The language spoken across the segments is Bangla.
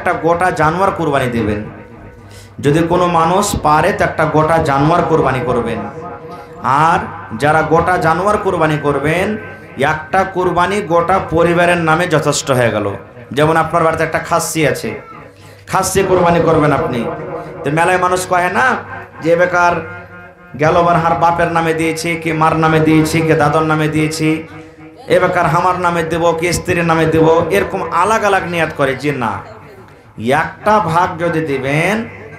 একটা গোটা জানোয়ার কুরবানি দেবেন। যদি কোনো মানুষ পারে তো একটা গোটা জানোয়ার কুরবানি করবেন। আর যারা গোটা জানোয়ার কুরবানি করবেন, একটা কুরবানি গোটা পরিবারের নামে যথেষ্ট হয়ে গেল। যেমন আপনার বাড়িতে একটা খাসি আছে, খাসি কুরবানি করবেন আপনি, তো মেলায় মানুষ কহে না যে বেকার গেলবার হার বাপের নামে দিয়েছি, কি মার নামে দিয়েছি, কি দাদর নামে দিয়েছি, এ বেকার আমার নামে দেব, কি স্ত্রীর নামে দেব, এরকম আলাগ আলাগ নিয়াত করে। যে না, একটা ভাগ যদি দিবেন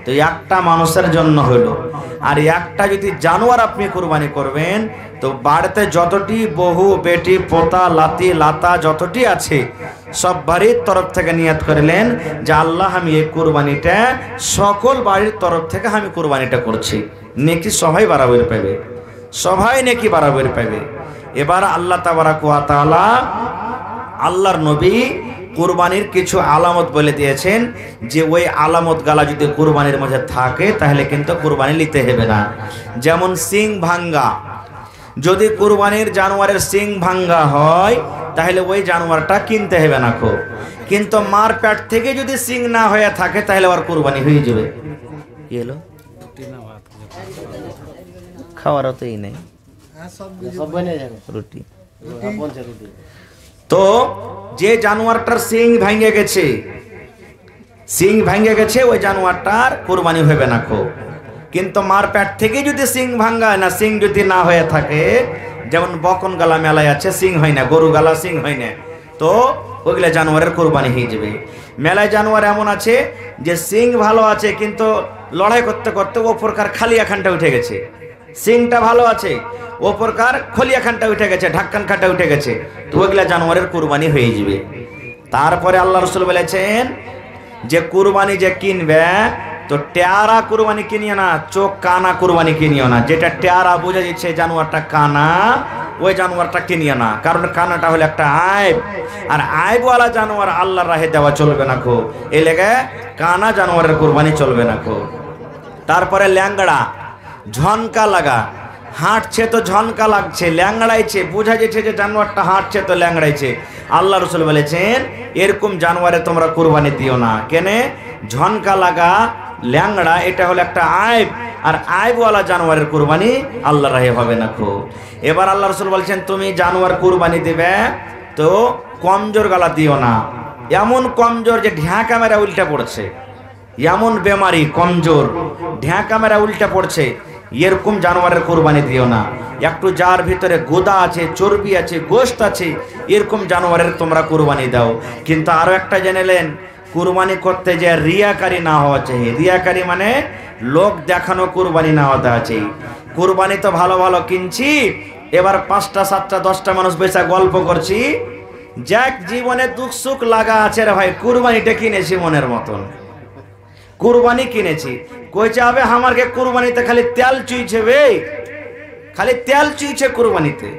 তো একটা মানুষের জন্য হলো। আর একটা যদি জানোয়ার আপনি কুরবানি করবেন তো বাড়িতে যতটি বহু বেটি পোতা লাতি লাতা যতটি আছে সব বাড়ির তরফ থেকে নিয়াত করলেন যে আল্লাহ আমি এই কুরবানিটা সকল বাড়ির তরফ থেকে আমি কুরবানিটা করছি। নেকি সবাই বরাবর পাবে, সবাই নেকি বরাবর পাবে। এবার আল্লাহ তাবারাক ওয়া তাআলা, আল্লাহর নবী কুরবানির কিছু আলামত বলে দিয়েছেন যে ওই আলামত গালা যদি কুরবানির মধ্যে থাকে তাহলে কিন্তু কুরবানি নিতে হবে না। যেমন সিং ভাঙ্গা, যদি কুরবানির জানোয়ারের সিং ভাঙ্গা হয় তাহলে ওই জানোয়ারটা কিনতে হবে না। কিন্তু মার পেট থেকে যদি সিং না হয়ে থাকে তাহলে ওর কুরবানি হয়ে যাবে। কি হলো, খাওয়ারও তো এই নেই, রুটি। তো যে জানোয়ারটার সিং ভেঙে গেছে, সিং ভেঙে গেছে, ওই জানোয়ারটার কুরবানি হবে না। কিন্তু মার পেট থেকে যদি সিং ভাঙ্গায় না, সিং যদি না হয়ে থাকে, যেমন বকন গালা মেলায় আছে সিং হয় না, গরু গালা সিং হয় না, তো ওইগুলা জানোয়ারের কুরবানি হয়ে যাবে। মেলায় জানোয়ার এমন আছে যে সিং ভালো আছে কিন্তু লড়াই করতে করতে ও প্রকার খালিয়াখানটা উঠে গেছে, সিংটা ভালো আছে ও প্রকার খলিয়াখানটা উঠে গেছে, ঢাক্কান খানটা উঠে গেছে, তো ওইগুলা জানোয়ারের কুরবানি হয়ে যাবে। তারপরে আল্লাহ রাসূল বলেছেন যে কুরবানি যে কিনবে তো টেয়ারা কুরবানি কিনিও না, চোখ কানা কুরবানি কিনিও না। যেটা টেয়ারা বোঝা যাচ্ছে জানোয়ারটা কানা, ওই জানোয়ারটা কিনিও না, কারণ কানাটা হলো একটা আইব, আর আইবওয়ালা জানোয়ার আল্লাহর রাহে দেওয়া চলবে না। এই লেগে কানা জানোয়ারের কুরবানি চলবে না। তারপরে ল্যাংড়া, ঝনকা লাগা, হাঁটছে তো ঝনকা লাগছে, ল্যাংড়াইছে, বোঝা যাচ্ছে যে জানোয়ারটা হাঁটছে তো ল্যাংড়াইছে। আল্লাহ রাসূল বলেছেন এরকম জানোয়ারে তোমরা কুরবানি দিও না। কেনে? ঝনকা লাগা, ল্যাংড়া, এটা হলো একটা আইব, আর আইবওয়ালা জানোয়ারের কুরবানি আল্লাহর রাহে হবে না। এবার আল্লাহ রাসূল বলছেন তুমি জানোয়ার কুরবানি দিবে তো কমজোর গালা দিও না, এমন কমজোর যে ঢাকা মেরা উল্টা পড়ছে, এমন বেমারি কমজোর ঢাকা মেরা উল্টা পড়ছে, এরকম জানোয়ারের কুরবানি দিও না। একটু যার ভিতরে গোদা আছে, চর্বি আছে, গোশত আছে, এরকম জানোয়ারের তোমরা কুরবানি দাও। কিন্তু আরো একটা জেনেলেন, কুরবানি করতে যে রিয়াকারী না হওয়া চাই। রিয়াকারী মানে লোক দেখানো কুরবানি না হওয়া চাই। কুরবানি তো ভালো ভালো কিনছি, এবার 5টা 7টা 10টা মানুষ বেচা গল্প করছি, যাক জীবনে দুঃখ সুখ লাগা আছে রে ভাই, কুরবানিটা কিনেছি মনের মতন, কুরবানি কিনেছি। কইছে হবে আমারকে কুরবানিতে খালি তেল চুইছে বে, খালি তেল চুইছে কুরবানিতে।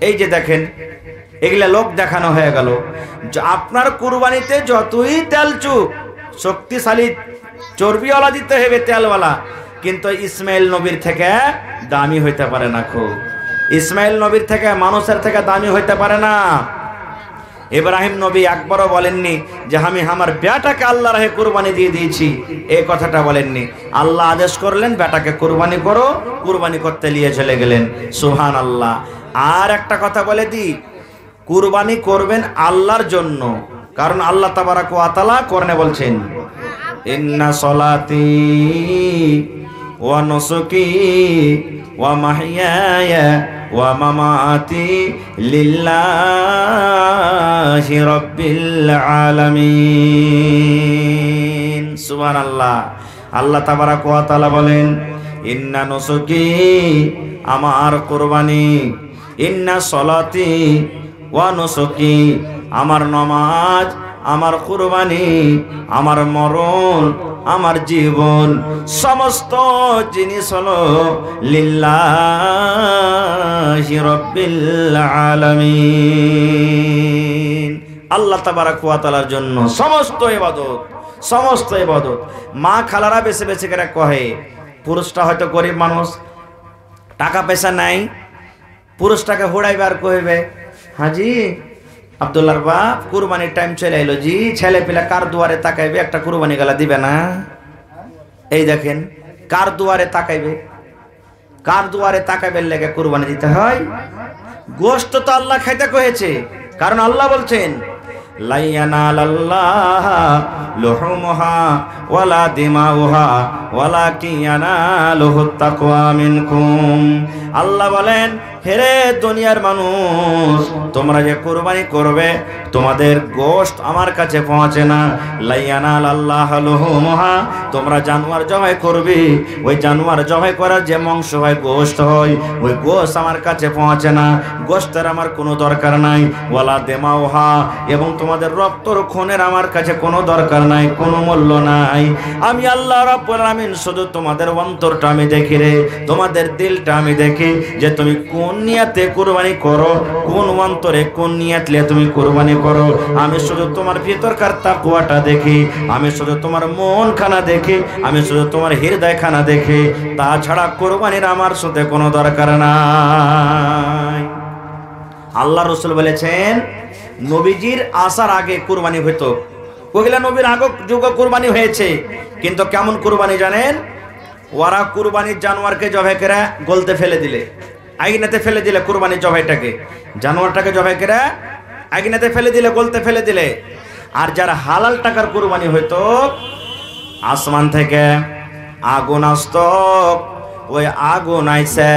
এই যে দেখেন এগুলা লোক দেখানো হয়ে গেল। আপনার কুরবানিতে যতই তেল চুক, শক্তিশালী চর্বিওয়ালা দিতে হবে তেলওয়ালা, কিন্তু ইসমাইল নবীর থেকে দামি হইতে পারে না। ইসমাইল নবীর থেকে, মানুষের থেকে দামি হইতে পারে না। ইব্রাহিম নবী একবারও বলেননি যে আমি আমার বেটাকে আল্লাহর রাহে কুরবানি দিয়ে দিয়েছি, এই কথাটা বলেননি। আল্লাহ আদেশ করলেন বেটাকে কুরবানি করো, কুরবানি করতে নিয়ে চলে গেলেন। সুবহানাল্লাহ। আর একটা কথা বলে দিই, কুরবানি করবেন আল্লাহর জন্য, কারণ আল্লাহ তাবারাক ওয়া তাআলা কোরআনে বলছেন ইন্না সলাতি ওয়া নুসুকি ওয়া মাহইয়ায়া ওয়া মামাতি লিল্লাহি রাব্বিল আলামিন। সুবহানাল্লাহ। আল্লাহ তাবারাক ওয়া তাআলা বলেন ইন্না নুসুকি, আমার কুরবানি, ইন্না সলাতি ওয়া নুসুকি, আমার নামাজ, আমার কুরবানি, আমার মরণ, আমার জীবন, সমস্ত জিনিস হলো লিল্লাহি রাব্বিল আলামিন, আল্লাহ তাবারাক ওয়া তাআলার জন্য সমস্ত ইবাদত, সমস্ত ইবাদত। মা খালারা বেছে বেছে করে কহে, পুরুষটা হয়তো গরিব মানুষ, টাকা পয়সা নাই, পুরুষটাকে হুড়াইবার কইবে হাজি আব্দুল্লাহর বাপ কুরবানির টাইম চলে এলো জি, ছেলে পেলে কার দুয়ারে তাকাইবে, একটা কুরবানি গালা দিবে না? এই দেখেন কার দুয়ারে তাকাইবে, কার দুয়ারে তাকাইবে লেগে কুরবানি দিতে হয়। গোশত তো আল্লাহ খাইতে কয়েছে, কারণ আল্লাহ বলছেন লা ইয়ানালাল্লাহ লুহুমুহা ওয়ালা দিমাউহা ওয়ালাকিন ইয়ানালুহুত তাকওয়া মিনকুম। আল্লাহ বলেন, হেরে দুনিয়ার মানুষ, তোমরা যে কুরবানি করবে তোমাদের গোশত আমার কাছে পৌঁছে না। লা ইয়ানালাল্লাহ লুহুমুহা, তোমরা জানোয়ার জবাই করবে, ওই জানোয়ার জবাই করার যে মাংস হয়, গোশত হয়, ওই গোশত আমার কাছে পৌঁছে না, গোশতের আমার কোনো দরকার নাই। ওয়ালা দিমাউহা, এবং তোমাদের রক্তর খুনের আমার কাছে কোনো দরকার নাই, কোনো মূল্য নাই। আমি আল্লাহ রাব্বুল আলামিন শুধু তোমাদের অন্তরটা আমি দেখি রে, তোমাদের দিলটা আমি দেখি, যে তুমি কোন নিয়তে কুরবানি করো, কোন অন্তরে কোন নিয়ত নিয়ে তুমি কুরবানি করো। আমি শুধু তোমার ভিতরকার তাকওয়াটা দেখি, আমি শুধু তোমার মন খানা দেখি, আমি শুধু তোমার হৃদয় খানা দেখি, তাছাড়া কুরবানির আমার সাথে কোনো দরকার নাই। আল্লাহ রাসূল বলেছেন, নবীজির আসার আগে কুরবানি হতো, ওগুলা নবীর আগে যুগে কুরবানি হয়েছে, কিন্তু কেমন কুরবানি জানেন? ওরা কুরবানির জানোয়ারকে জবাই করে গলতে ফেলে দিলে, আগুনেতে ফেলে দিলে, কুরবানির জবাইটাকে, জানোয়ারটাকে জবাই করে আগুনেতে ফেলে দিলে, গলতে ফেলে দিলে। আর যারা হালাল টাকার কুরবানি হইতো, আসমান থেকে আগুন আসতো, ওই আগুন আইছে,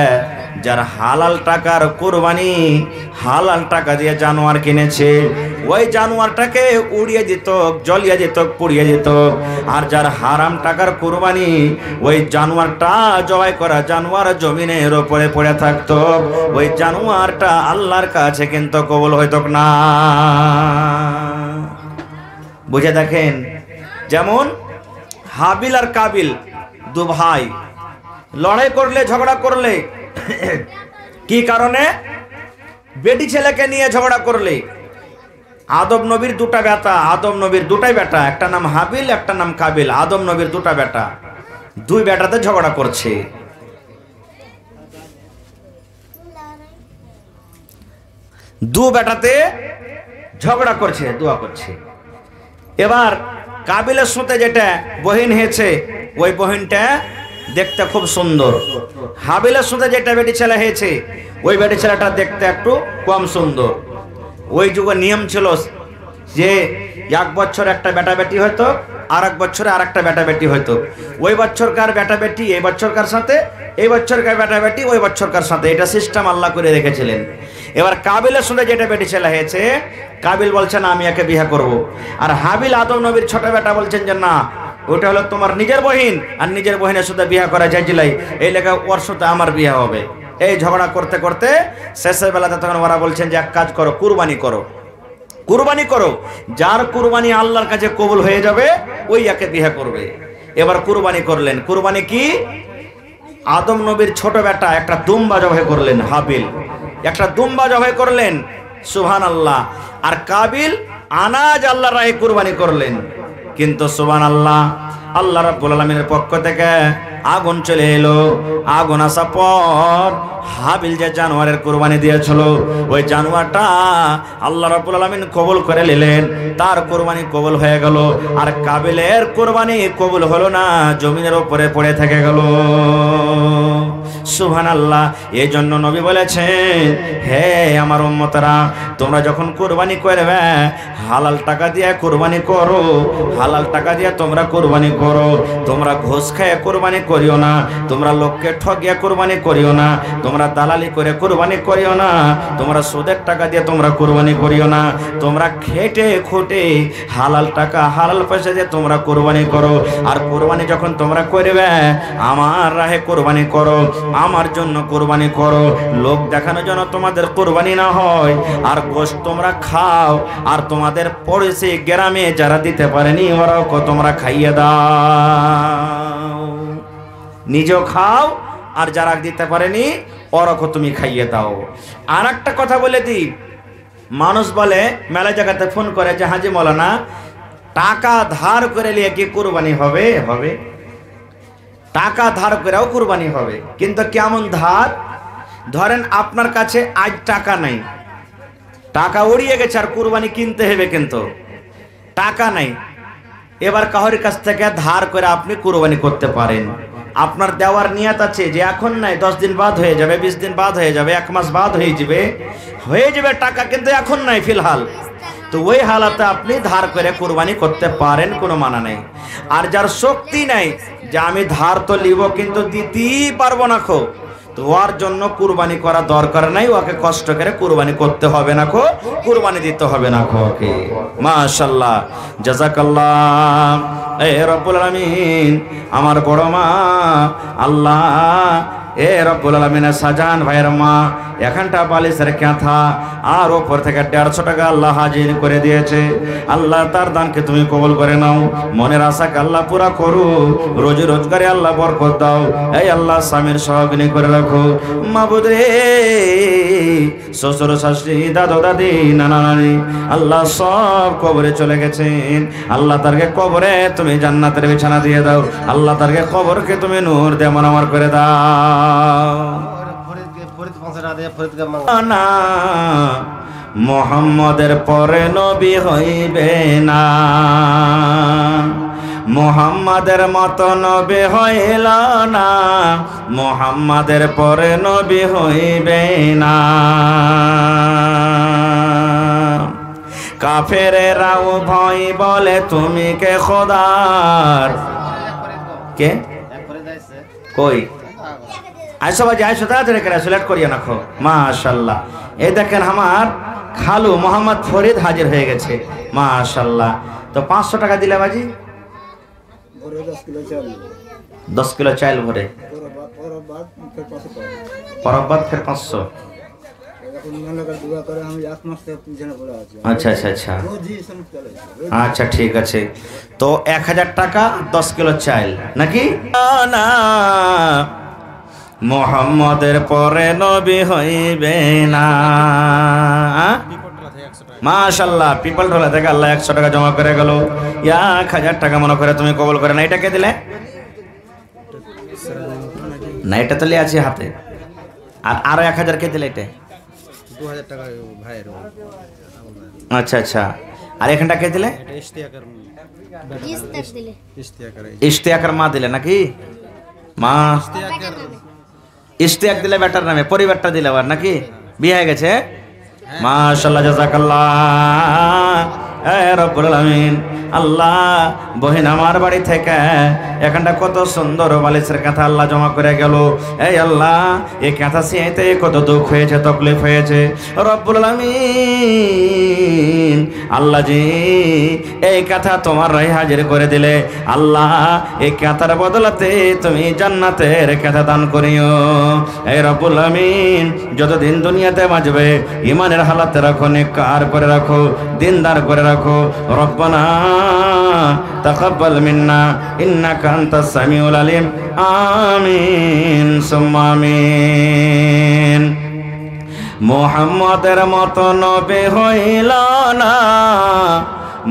যার হালাল টাকার কুরবানি, হালাল টাকা দিয়ে জানোয়ার কিনেছে, ওই জানোয়ারটাকে উড়িয়ে দিত, জ্বলিয়ে দিত, পুড়িয়ে দিত। আর যার হারাম টাকার কুরবানি, ওই জানোয়ারটা জবাই করা জানোয়ার জমিনের উপরে পড়ে থাকতো, ওই জানোয়ারটা আল্লাহর কাছে কিন্তু কবুল হইত না। বুঝে দেখেন, যেমন হাবিল আর কাবিল দু ভাই লড়াই করলে, ঝগড়া করলে, কি কারণে? বেটি ছেলেকে নিয়ে ঝগড়া করলে। আদম নবীর দুটা বেটা, আদম নবীর দুটাই বেটা, একটা নাম হাবিল, একটা নাম কাবিল। আদম নবীর দুটা বেটা, দুই বেটাতে ঝগড়া করছে। দু বেটাতে ঝগড়া করছে, দোয়া করছে। এবার কাবিলের সাথে যেটা বহিন হয়েছে, ওই বহিনটা দেখতে খুব সুন্দর। হাবিলের সাথে যেটা বেটি ছেলে হয়েছে, ওই বেটি ছেলেটা দেখতে একটু কম সুন্দর। ওই যুগে নিয়ম ছিল যে এক বছর একটা বেটা বেটি হয়তো, আর এক বছরে আর একটা বেটা বেটি হয়তো। ওই বছরকার বেটা বেটি এই বছরকার সাথে, এই বছরকার বেটা বেটি ওই বছরকার সাথে, এটা সিস্টেম আল্লাহ করে রেখেছিলেন। এবার কাবিলের সাথে যেটা বেটি ছেলে হয়েছে, কাবিল বলছেন আমি একে বিয়ে করব, আর হাবিল আদম নবীর ছোট বেটা বলছেন যে না, ওটা হলো তোমার নিজের বহিন, আর নিজের বহিনের সাথে বিয়ে করা যাইছিলাই, এই লেখা ওর সাথে আমার বিয়ে হবে। এই ঝগড়া করতে করতে শেষের বেলাতে তখন ওরা বলছেন যে এক কাজ করো, কুরবানি করো, কুরবানি করো, যার কুরবানি আল্লাহর কাছে কবুল হয়ে যাবে ওই একে বিয়ে করবে। এবার কুরবানি করলেন। কুরবানি কি? আদম নবীর ছোট বেটা একটা দুম্বা জবাই করলেন, হাবিল একটা দুম্বা জবাই করলেন, সুবহানাল্লাহ। আর কাবিল আনাজ আল্লাহর রাহে কুরবানি করলেন। কিন্তু সুবহানাল্লাহ, আল্লাহ রাব্বুল আলামিনের পক্ষ থেকে আগুন চলে এলো। আগুন আসার পর হাবিল যে জানোয়ারের কুরবানি দিয়েছিল, ওই জানোয়ারটা আল্লাহ রাব্বুল আলামিন কবুল করে নিলেন, তার কুরবানি কবুল হয়ে গেল। আর কাবিলের কুরবানি কবুল হলো না, জমিনের উপরে পড়ে থেকে গেল। সুবহানাল্লাহ। এই জন্য নবী বলেছেন, হে আমার উম্মতরা, তোমরা যখন কুরবানি করবে হালাল টাকা দিয়ে কুরবানি করো, হালাল টাকা দিয়ে তোমরা কুরবানি করো। তোমরা ঘুষ খেয়ে কুরবানি করিও না, তোমরা লোককে ঠকিয়ে কুরবানি করিও না, তোমরা দালালি করে কুরবানি করিও না, তোমরা সুদের টাকা দিয়ে তোমরা কুরবানি করিও না। তোমরা খেটে খুঁটে হালাল টাকা হালাল পয়সা দিয়ে তোমরা কুরবানি করো। আর কুরবানি যখন তোমরা করবে আমার রাহে কুরবানি করো, আমার জন্য কুরবানি করো। লোক দেখানোর জন্য তোমাদের কুরবানি না হয়। আর গোশত তোমরা খাও, আর তোমাদের পড়োশি গ্রামে যারা দিতে পারেনি ওরাও তোমরা খাইয়ে দাও। নিজেও খাও, আর যারা দিতে পারেনি ওরাও তুমি খাইয়ে দাও। আর একটা কথা বলে দিই, মানুষ বলে মেলা জায়গাতে ফোন করে যে হাজি মৌলানা, টাকা ধার করে নিয়ে কি কুরবানি হবে? হবে, টাকা ধার করেও কুরবানি হবে। কিন্তু কেমন ধার? ধরেন আপনার কাছে আজ টাকা নাই, টাকা উড়িয়ে গেছে আর কুরবানি কিনতে হবে, কিন্তু টাকা নাই। এবার কাহর কাছ থেকে ধার করে আপনি কুরবানি করতে পারেন। আপনার দেওয়ার নিয়ত আছে যে এখন নাই, 10 দিন বাদ হয়ে যাবে, 20 দিন বাদ হয়ে যাবে, 1 মাস বাদ হয়ে যাবে টাকা, কিন্তু এখন নাই ফিলহাল। তো ওই হালাতে আপনি ধার করে কুরবানি করতে পারেন, কোনো মানা নেই। আর যার শক্তি নাই যে আমি ধার তো নিব কিন্তু দিতেই পারবো না খো, তো ওর জন্য কুরবানি করা দরকার নাই, ওকে কষ্ট করে কুরবানি করতে হবে না খো, কুরবানি দিতে হবে না খো ওকে। মাশাআল্লাহ, জাযাকাল্লাহ। এ রব্বুল আলামিন, আমার বড় মা আল্লাহ, এ রব্বুল আলামিনের শাহজাহান ভাইয়ের মা এখানটা বালিশের কাঁথা আর ওপর থেকে 150 টাকা আল্লাহ হাজির করে দিয়েছে। আল্লাহ তার দানকে তুমি কবুল করে নাও, মনের আশাকে আল্লাহ পুরা করো, রোজি রোজগারে আল্লাহ বরকত দাও। এই আল্লাহ স্বামীর সহগিনী করে রাখো। মাবুদ রে, শ্বশুর শাশুড়ি দাদু দাদি নানা নানি আল্লাহ সব কবরে চলে গেছেন, আল্লাহ তারকে কবরে তুমি জান্নাতের বিছানা দিয়ে দাও, আল্লাহ তারকে কবরকে তুমি নূর দিয়ে মনোমর করে দাও। না মুহাম্মদের পরে নবী হইবে না, মুহাম্মাদের মতো নবী হইল না, মুহাম্মাদের পরে নবী হইবে না। কাফেরেরাও ভয় বলে তুমি কে খোদার কে কই আইসো বাজে আইসো তাড়াতাড়ি করে সিলেক্ট করিয়ে রাখো। মাশাআল্লাহ, এই দেখেন আমার খালু মোহাম্মদ ফরিদ হাজির হয়ে গেছে। মাশাআল্লাহ, তো 500 টাকা দিলে বাজি, 10 কিলো চাল ভরে, পরবাদ ফের 500। আচ্ছা আচ্ছা আচ্ছা আচ্ছা, ঠিক আছে। তো 1000 টাকা 10 কিলো চাল নাকি? না, মুহাম্মদের পরে নবী হইবে না। মাশাআল্লাহ, পিপল ঢোলা থেকে আল্লাহ 100 টাকা জমা করে গেল। 1000 টাকা মনে করে তুমি কবুল করে না। এটাকে দিলে না, এটা তো লিয়ে আছে হাতে। আর আরো 1000 কে দিলে? এটা 2000 টাকা ভাইয়ের। আচ্ছা আচ্ছা, আর এখানটা কে দিলে? ইশতিয়াকার মা দিলে নাকি? মা ইশতিয়াক দিলে বেটার নামে, পরিবারটা দিলে আবার নাকি? বিয়ে হয়ে গেছে? মাশাআল্লাহ, জাযাকাল্লাহ। এ রব্বুল আলামিন, আল্লাহ বহিন আমার বাড়ি থেকে এখানটা কত সুন্দর বালিশের কাঁথা আল্লাহ জমা করে গেল। এই আল্লাহ, এই কাঁথা সিঁতে কত দুঃখ হয়েছে, তকলিফ হয়েছে। রব্বুল আলামিন, আল্লাহ জি এই কাঁথা তোমার রায় হাজির করে দিলে। আল্লাহ, এই কাঁথার বদলাতে তুমি জান্নাতের কাঁথা দান করিও। এই রব্বুল আলামিন, যতদিন দুনিয়াতে বাঁচবে ইমানের হালাতে রাখো, নেককার করে রাখো, দিনদার করে রাখো। রব্বানা তাকাব্বাল মিন্না ইন্নাকা আনতাস সামিউল আলিম। আমিন সুম্মা আমিন। মুহাম্মাদের মতো নবী হইল না,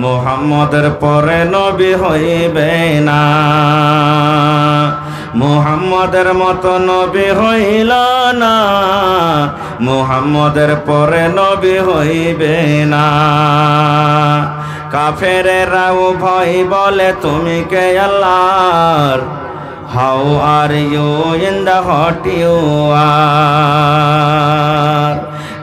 মুহাম্মাদের পরে নবী হইবে না, মুহাম্মাদের মতো নবী হইল না, মুহাম্মাদের পরে নবী হইবে না। কাফেরেরাও ভয় বলে তুমি কে আল্লাহর, how are you in the hot you are.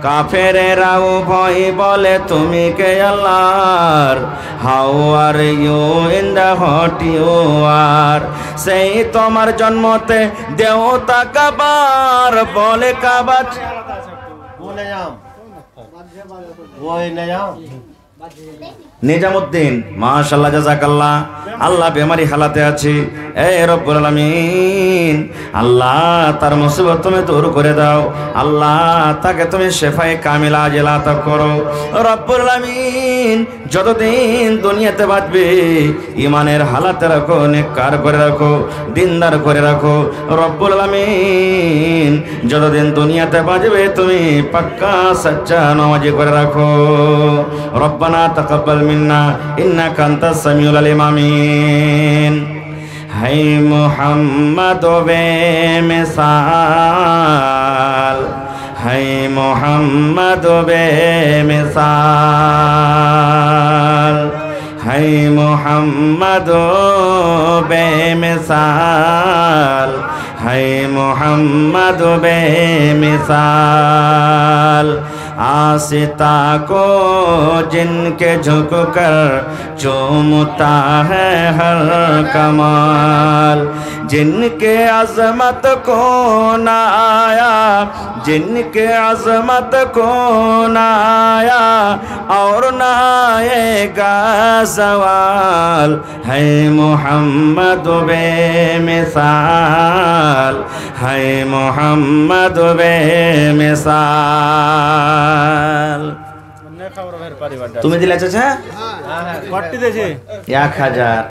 কাফেরেরাও ভয় বলে তুমি কে আল্লাহর, how are you in the hot you are. সেই তোমার জন্মতে দেওতা কাবার বলে কাবা নিজামুদ্দিন। মাশাআল্লাহ, জাযাকাল্লাহ। আল্লাহ বেমারি হালাতে আছে। এ রব্বুল আলামিন, আল্লাহ তার মুসিবত তুমি দূর করে দাও। আল্লাহ তাকে তুমি শেফায়ে কামিলা আজেলা আতা করো। রব্বুল আলামিন, যতদিন দুনিয়াতে বাঁচবে ইমানের হালাতে রাখো, নেককার করে রাখো, দিনদার করে রাখো। রব্বুল আলামিন, যতদিন দুনিয়াতে বাঁচবে তুমি পাক্কা সচ্চা নামাজি করে রাখো। রব্বানা তাকাব্বাল মিন্না ইন্নাকা আনতাস সামিউল আলিম। আমিন। হাই মুহাম্মদ বে মিসাল है मोहम्मद बेमिसाल, है मोहम्मद बेमिसाल, है मोहम्मद बेमिसाल। आसिता को जिनके झुक कर चूमता है हर कमाल, जिनके अजमत को न आया, जिनके अजमत को न आया और न आएगा सवाल, है मोहम्मद बेमिसाल, है मोहम्मद बेमिसाल। তুমি দিলে চাচা 1000